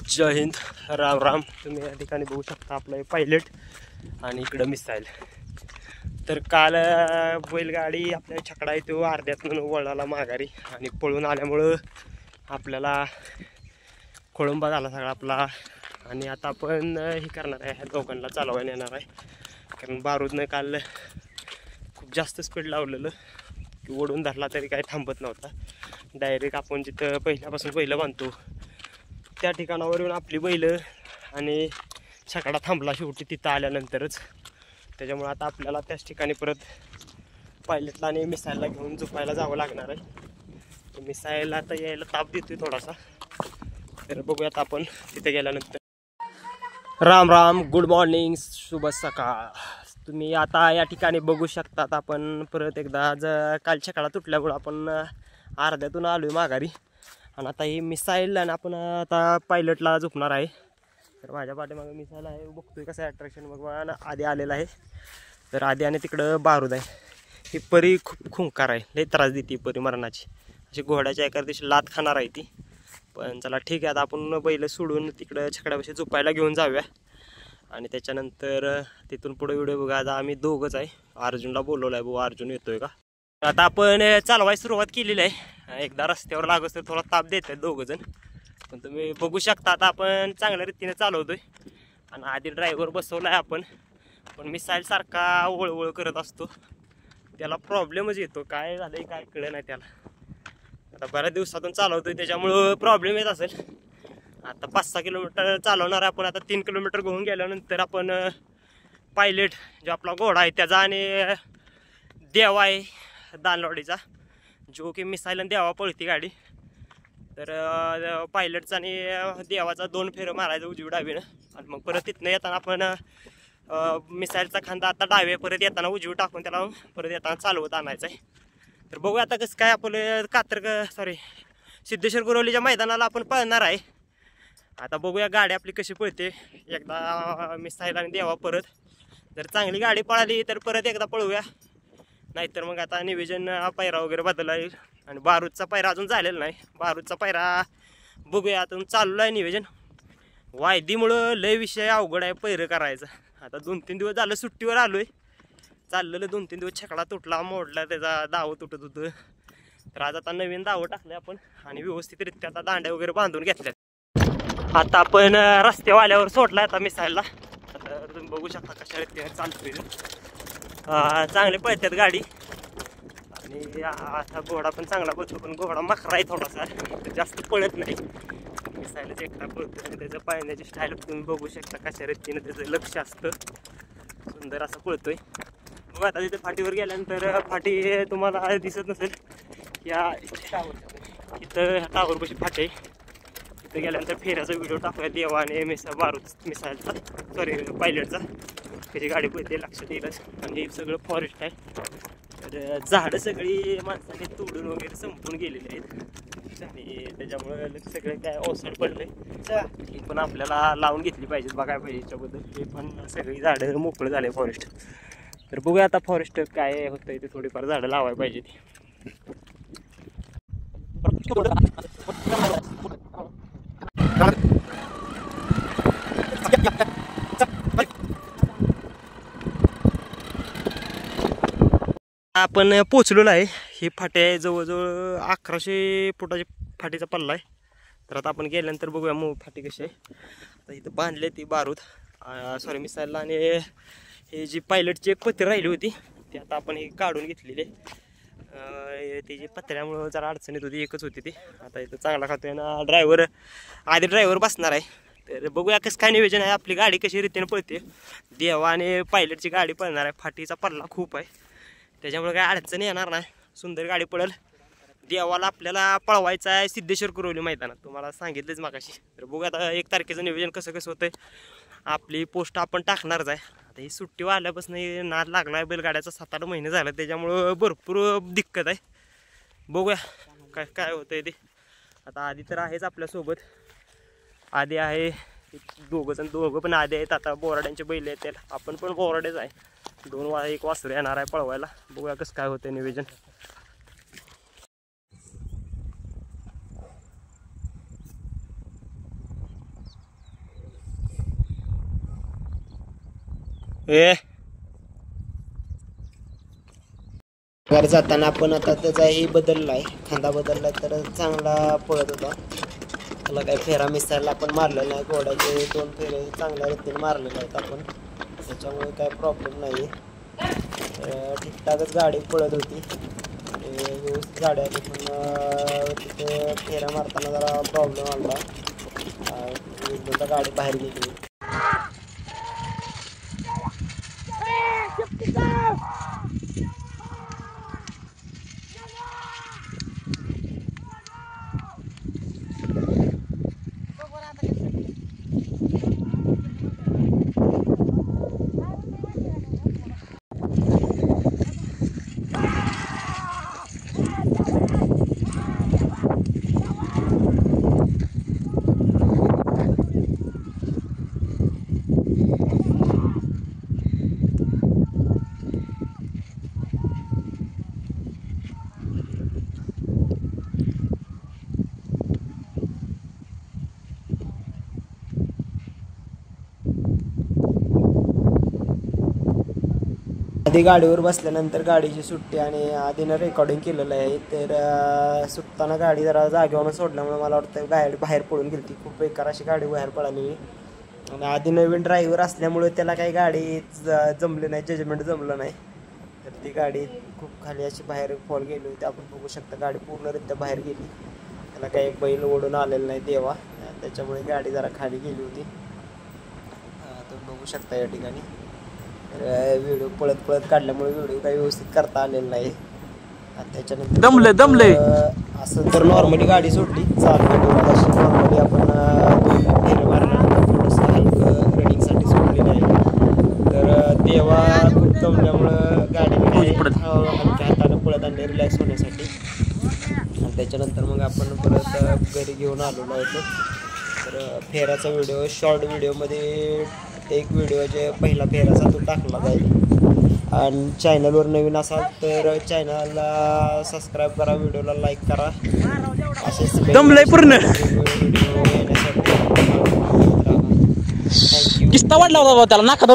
जय हिंद, राम राम. तुम्ही या ठिकाणी बघू शकता आपलं पायलट आणि इकडं मिसाईल. तर काल बैलगाडी आपल्या छकडा आहे तो अर्ध्यातून वळाला माघारी आणि पळून आल्यामुळं आपल्याला खोळंबा झाला सगळा आपला. आणि आता आपण हे करणार आहे, ह्या दोघांना चालवायला येणार आहे. कारण बारूदनं काल खूप जास्त स्पीड लावलेलं की ओढून धरला तरी काही थांबत नव्हता. डायरेक्ट आपण जिथं पहिल्यापासून बैलं बांधतो त्या ठिकाणावर येऊन आपली बैलं आणि छकडा थांबला शेवटी तिथं आल्यानंतरच. त्याच्यामुळे आता आपल्याला त्याच ठिकाणी परत पायलटला आणि मिसाईलला घेऊन झोपायला जावं लागणार आहे. मिसाईल आता यायला ताप देतोय थोडासा, तर बघूयात आपण तिथे गेल्यानंतर. राम राम, गुड मॉर्निंग, शुभ सकाळ. तुम्ही आता या ठिकाणी बघू शकतात आपण परत एकदा काल छकडा तुटल्यामुळं आपण अर्ध्यातून आलो आहे माघारी. आणि आता ही मिसाईल आणि आपण आता पायलटला झोपणार आहे. तर माझ्या पाठीमागे मिसाईल आहे, बघतोय कसं अट्रॅक्शन बघ. आधी आलेला आहे, तर आधी आणि तिकडं बारूद आहे. ही परी खूप खुंकार आहे, लई त्रास देते परी मरणाची. अशी घोड्याच्या एका दिवशी लात खाणार आहे ती. पण चला ठीक आहे, आता आपण बैल सोडून तिकडं छकड्यापाशी झोपायला घेऊन जाऊया. आणि त्याच्यानंतर तिथून पुढे व्हिडिओ बघा. आता आम्ही दोघंच आहे, अर्जुनला बोलवलं आहे, भाऊ अर्जुन येतोय का. आता आपण चालवायला सुरुवात केलेली आहे. एकदा रस्त्यावर लागत तर थोडा ताप देत आहेत दोघंजण, पण तुम्ही बघू शकता आता आपण चांगल्या रीतीने चालवतोय. आणि आधी ड्रायव्हर बसवला आहे आपण, पण मिसाईल सारखा वळवळ करत असतो, त्याला प्रॉब्लेमच येतो. काय झालंय काय कळलं नाही त्याला. आता बऱ्याच दिवसातून चालवतोय त्याच्यामुळं प्रॉब्लेम येत असेल. आता 5-6 किलोमीटर चालवणार आहे आपण. आता 3 किलोमीटर घेऊन गेल्यानंतर आपण पायलट जो आपला घोडा आहे त्याचा आणि देवा आहे दानवाडीचा, जो की मिसाईल आणि देवा पळती गाडी. तर पायलटचा आणि देवाचा 2 फेरं मारायचं उजवी डावीनं. आणि मग परत तिथनं येताना आपण मिसाईलचा खांदा आता डावे, परत येताना उजवी टाकून त्याला परत येताना चालवत आणायचं आहे. तर बघूया आता कसं काय आपलं सिद्धेश्वर गुरवलीच्या मैदानाला आपण पळणार आहे. आता बघूया गाडी आपली कशी पळते. एकदा मिसाईल आणि देवा परत जर चांगली गाडी पळाली तर परत एकदा पळूया, नाहीतर मग आता नियोजन पायरा वगैरे बदलला येईल. आणि बारूदचा पायरा अजून झालेला नाही, बारूदचा पायरा बघूया. आता चाललं आहे नियोजन. वायदीमुळं लय विषय अवघड आहे पैरं करायचं. आता 2-3 दिवस झालं सुट्टीवर आलो आहे. चाललेलं 2-3 दिवस छकडा तुटला, मोडला, त्याचा दावं तुटत होतं. तर आज आता नवीन दावं टाकलं आपण आणि व्यवस्थितरित्या आता दांड्या वगैरे बांधून घेतल्यात. आता आपण रस्त्यावाल्यावर सोडला आता मिसाईलला. तर तुम्ही बघू शकता कशा रीतीने चालतोय. चांगले पळतात गाडी. आणि आता घोडा पण चांगला पळतो, पण घोडा मखरा आहे थोडासा, जास्त पळत नाही. मिसाईलच एकटा पळतो आणि त्याचं पाळण्याची स्टाईल तुम्ही बघू शकता कशा रीतीने त्याचं लक्ष असतं. सुंदर असं पळतोय. बघा आता तिथे फाटीवर गेल्यानंतर फाटी तुम्हाला दिसत नसेल, या इथं टावरपाशी फाटी आहे. तिथं गेल्यानंतर फेऱ्याचा व्हिडिओ टाकूया देवा आणि मिसाईलचा पायलटचा, त्याची गाडी पळते लक्षात येईलच. आणि सगळं फॉरेस्ट आहे, तर झाडं सगळी माणसाने तोडून वगैरे संपून गेलेली आहेत. आणि त्याच्यामुळं सगळं काय ओसड पडलंय. ही पण आपल्याला लावून घेतली पाहिजेत, बघायला पाहिजे याच्याबद्दल. हे पण सगळी झाडं मोकळं झाले फॉरेस्ट. तर बघूया आता फॉरेस्ट काय होतंय ते, थोडीफार झाडं लावायला पाहिजे. आपण पोचलेलो आहे. ही फाटी आहे जवळजवळ 1100 फुटाची फाटीचा पल्ला आहे. तर आता आपण गेल्यानंतर बघूया मग फाटी कशी आहे. आता इथं बांधले ती बारूद मिसाईलला. आणि हे जी पायलटची एक पत्री राहिली होती ती आता आपण ही काढून घेतलेली आहे. त्याची पत्र्यामुळं जरा अडचणीत होती, एकच होती ती. आता इथं चांगला खातोय ना आधी ड्रायव्हर बसणार आहे. तर बघूया कसं काय नियोजन आहे, आपली गाडी कशी रीतीने पळते. देवा आणि पायलटची गाडी पळणार आहे. फाटीचा पल्ला खूप आहे, त्याच्यामुळे काय अडचणी येणार नाही, सुंदर गाडी पडेल. देवाला आपल्याला पळवायचं आहे सिद्धेश्वर गुरवली मैदानात, तुम्हाला सांगितलंच मागाशी. तर बघूया आता 1 तारखेचं नियोजन कसं होतंय. आपली पोस्ट आपण टाकणारच आहे. आता ही सुट्टी आल्यापासून नाद लागला आहे बैलगाड्याचा, 7-8 महिने झालं, त्याच्यामुळं भरपूर दिक्कत आहे. बघूया काय होतंय ते. आता आधी तर आहेच आपल्यासोबत, आधी आहे दोघं पण आधी आहेत. आता बोराड्यांचे बैल आहेत, आपण पण बोराडेच आहे. 1 वासरू येणार आहे पळवायला. बघूया कसं काय होतं नियोजन. घर जाताना आपण आता त्याचाही बदललाय, खांदा बदललाय, तर चांगला पळत होता. त्याला काही फेरा मिसायला आपण मारलेला नाही. घोड्याचे 2 फेरे चांगल्या रीतीने मारलेले आहेत आपण, त्याच्यामुळे काय प्रॉब्लेम नाही. ठीकठाकच गाडी पळत होती, व्यवस्थित गाडी आली. पण तिथे फेऱ्या मारताना जरा प्रॉब्लेम आला, एकदा गाडी बाहेर गेली. आधी गाडीवर बसल्यानंतर गाडीची सुट्टी आणि आधीनं रेकॉर्डिंग केलेलं आहे. तर सुटताना गाडी जरा जागेवरून सोडल्यामुळे मला वाटतं गाडी बाहेर पडून गेली. खूप बेकार अशी गाडी बाहेर पडली. आणि आधी नवीन ड्रायव्हर असल्यामुळे त्याला काही गाडी जमली नाही, जजमेंट जमलं नाही. तर ती गाडी खूप खाली अशी बाहेर फॉल गेली होती. आपण बघू शकता गाडी पूर्णरित्या बाहेर गेली. त्याला काही बैल ओढून आलेला नाही देवा, त्याच्यामुळे गाडी जरा खाली गेली होती. तुम्ही बघू शकता या ठिकाणी. व्हिडिओ पळत पळत काढल्यामुळे व्हिडिओ काही व्यवस्थित करता आलेला नाही. त्याच्यानंतर दमले असं तर नॉर्मली गाडी सोडली, चालू अशी नॉर्मली आपण फेऱ्या मारल्यानंतर थोडंसं हलकं रनिंगसाठी सोडलेलं आहे. तर तेव्हा खूप जमल्यामुळं गाडी हलक्या हाताने पळत आणले रिलॅक्स होण्यासाठी. आणि त्याच्यानंतर मग आपण परत घरी घेऊन आलेलो होतो. तर फेऱ्याचा व्हिडिओ शॉर्ट व्हिडिओमध्ये एक व्हिडिओ जे पहिला फेराचा तो टाकला जाईल. आणि चॅनलवर नवीन असाल तर चॅनलला सबस्क्राईब करा, व्हिडिओला लाईक करा. असेच पूर्ण व्हिडिओ येण्यासाठी थँक्यू. किस्ता वाढला होता त्याला नाका